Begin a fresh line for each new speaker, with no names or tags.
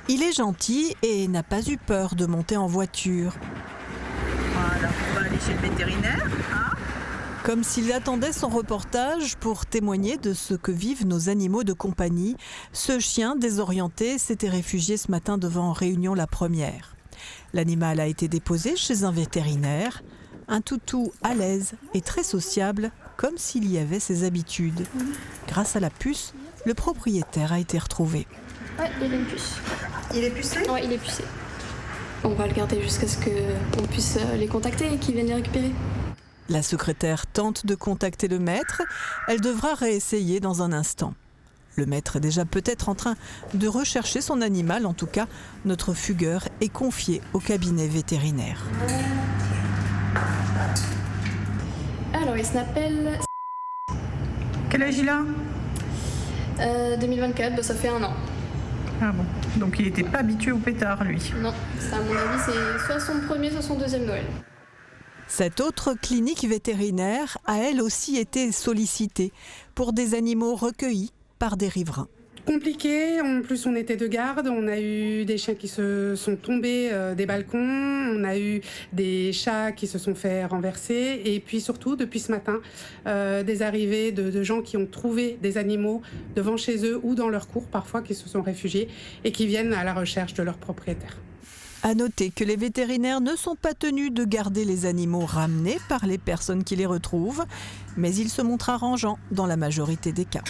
Il est gentil et n'a pas eu peur de monter en voiture.
Voilà, on va aller chez le vétérinaire. Hein.
Comme s'il attendait son reportage pour témoigner de ce que vivent nos animaux de compagnie, ce chien désorienté s'était réfugié ce matin devant Réunion la Première. L'animal a été déposé chez un vétérinaire, un toutou à l'aise et très sociable, comme s'il y avait ses habitudes. Grâce à la puce, le propriétaire a été retrouvé.
Ouais, il a une puce.
Il est pucé?
Ouais, il est pucé. On va le garder jusqu'à ce qu'on puisse les contacter et qu'ils viennent les récupérer.
La secrétaire tente de contacter le maître. Elle devra réessayer dans un instant. Le maître est déjà peut-être en train de rechercher son animal. En tout cas, notre fugueur est confié au cabinet vétérinaire.
Alors, il s'appelle...
Quel âge il a?
2024, ça fait 1 an.
Ah bon, donc il n'était pas habitué au pétard, lui.
Non, ça, à mon avis, c'est soit son premier, soit son deuxième Noël.
Cette autre clinique vétérinaire a elle aussi été sollicitée pour des animaux recueillis par des riverains.
Compliqué, en plus on était de garde, on a eu des chiens qui se sont tombés des balcons, on a eu des chats qui se sont fait renverser et puis surtout depuis ce matin des arrivées de gens qui ont trouvé des animaux devant chez eux ou dans leur cour parfois qui se sont réfugiés et qui viennent à la recherche de leurs propriétaires.
À noter que les vétérinaires ne sont pas tenus de garder les animaux ramenés par les personnes qui les retrouvent, mais ils se montrent arrangeants dans la majorité des cas.